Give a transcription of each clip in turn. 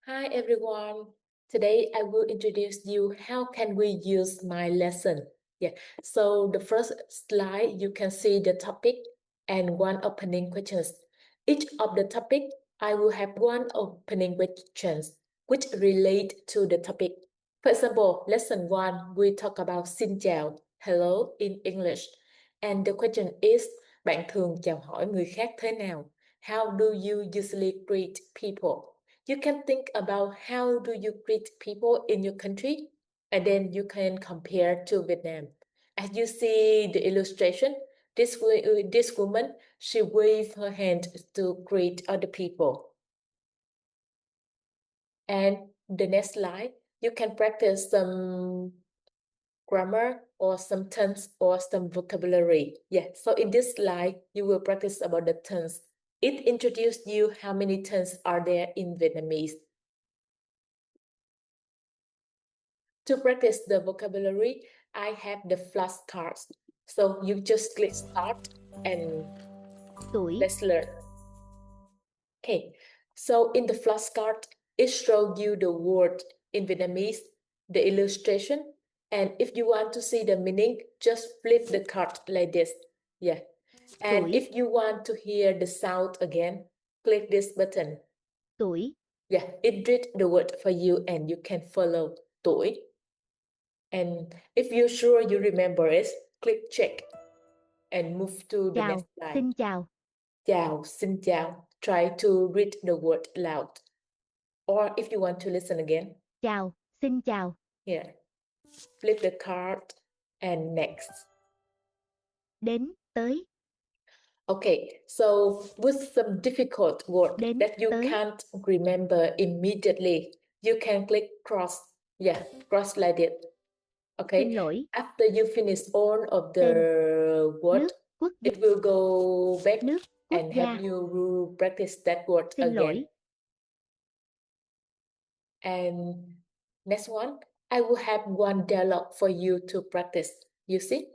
Hi everyone. Today I will introduce you how can we use my lesson. Yeah. So the first slide you can see the topic and one opening questions. Each of the topic I will have one opening questions which relate to the topic. For example, lesson 1 we talk about xin chào, hello in English. And the question is bạn thường chào hỏi người khác thế nào? How do you usually greet people? You can think about how do you greet people in your country, and then you can compare to Vietnam. As you see the illustration, this woman, she waved her hand to greet other people. And the next slide, you can practice some grammar or some tense or some vocabulary. Yeah, so in this slide, you will practice about the tense. It introduced you how many tense are there in Vietnamese. To practice the vocabulary, I have the flashcards. So you just click start and tuổi, let's learn. Okay, so in the flashcard, it shows you the word in Vietnamese, the illustration, and if you want to see the meaning, just flip the card like this. Yeah. And tuổi, if you want to hear the sound again, click this button. tuổi, Yeah, it read the word for you and you can follow tuổi. And if you're sure you remember it, click check and move to the next chào, slide. xin chào, Chào, xin chào. Try to read the word loud. Or if you want to listen again, chào, xin chào, here, flip the card and next. đến, tới, Okay, so with some difficult word đến, that you tới, can't remember immediately, you can click cross. Yeah, cross like it. Okay, xin lỗi, after you finish all of the tên, word, nước, quốc gia, it will go back nước, quốc and gia, have you practice that word xin again. lỗi, And next one, I will have one dialogue for you to practice. You see?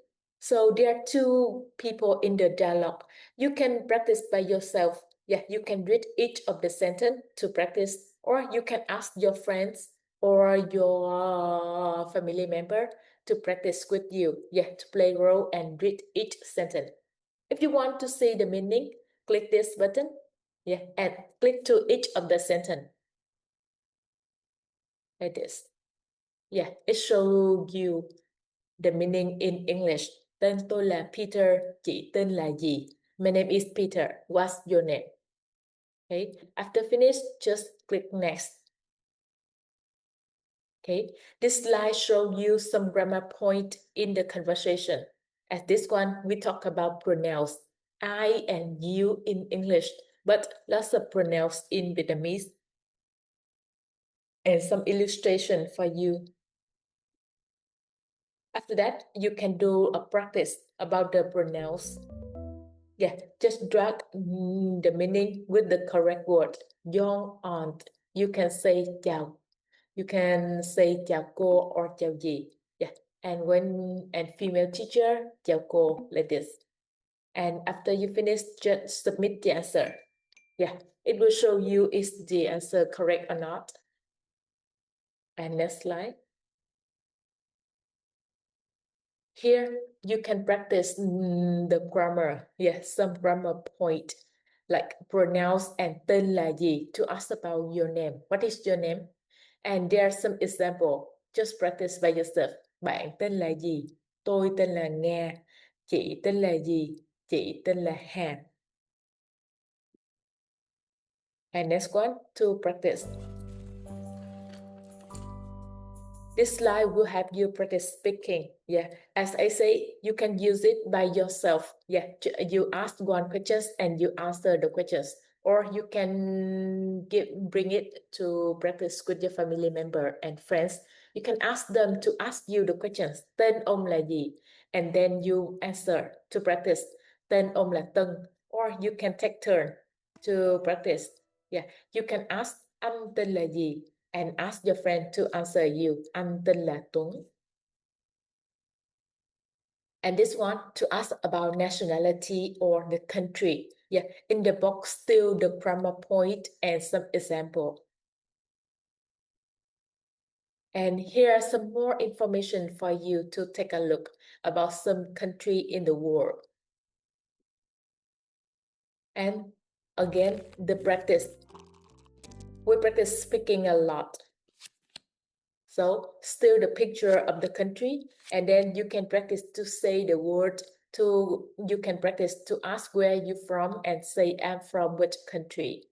So there are two people in the dialogue. You can practice by yourself. Yeah, you can read each of the sentence to practice, or you can ask your friends or your family member to practice with you. Yeah, to play role and read each sentence. If you want to see the meaning, click this button. Yeah, and click to each of the sentence. Like this. Yeah, it shows you the meaning in English. Tên tôi là Peter, chị tên là gì? My name is Peter. What's your name? Okay, after finish, just click next. Okay, this slide shows you some grammar point in the conversation. As this one, we talk about pronouns I and you in English, but lots of pronouns in Vietnamese. And some illustration for you. After that, you can do a practice about the pronouns. Yeah, just drag the meaning with the correct word. Your aunt. You can say chào. You can say chào cô or chào dì. Yeah, and female teacher chào cô like this. And after you finish, just submit the answer. Yeah, it will show you is the answer correct or not. And next slide. Here you can practice the grammar. Yes, some grammar point like pronounce and tên là gì to ask about your name. What is your name? And there are some example. Just practice by yourself. Bạn tên là gì? Tôi tên là Nga. Chị tên là gì? Chị tên là Hà. And next one to practice. This slide will have you practice speaking. Yeah, as I say, you can use it by yourself. Yeah, you ask one question and you answer the questions, or you can bring it to practice with your family member and friends. You can ask them to ask you the questions. Tên ông là gì? And then you answer to practice. Tên ông là Tân. Or you can take turn to practice. Yeah, you can ask anh tên là gì? And ask your friend to answer you. Anh tên là Tuấn. And this one to ask about nationality or the country. Yeah, in the box still the grammar point and some example. And here are some more information for you to take a look about some country in the world. And again, the practice. We practice speaking a lot. So still the picture of the country, and then you can practice to say the word you can practice to ask where you're from and say I'm from which country.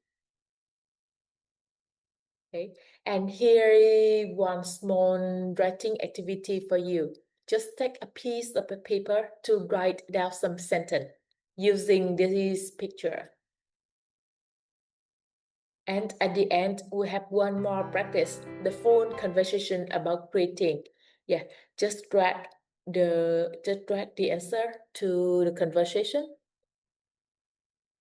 Okay, and here is one small writing activity for you. Just take a piece of the paper to write down some sentence using this picture. And at the end, we have one more practice, the phone conversation about greeting. Yeah, just drag the answer to the conversation.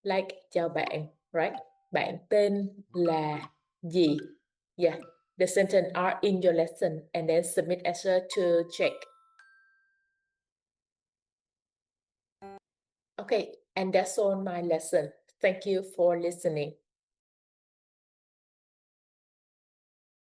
Like chào bạn, right? Bạn tên là gì? Yeah, the sentence are in your lesson and then submit answer to check. Okay, and that's all my lesson. Thank you for listening.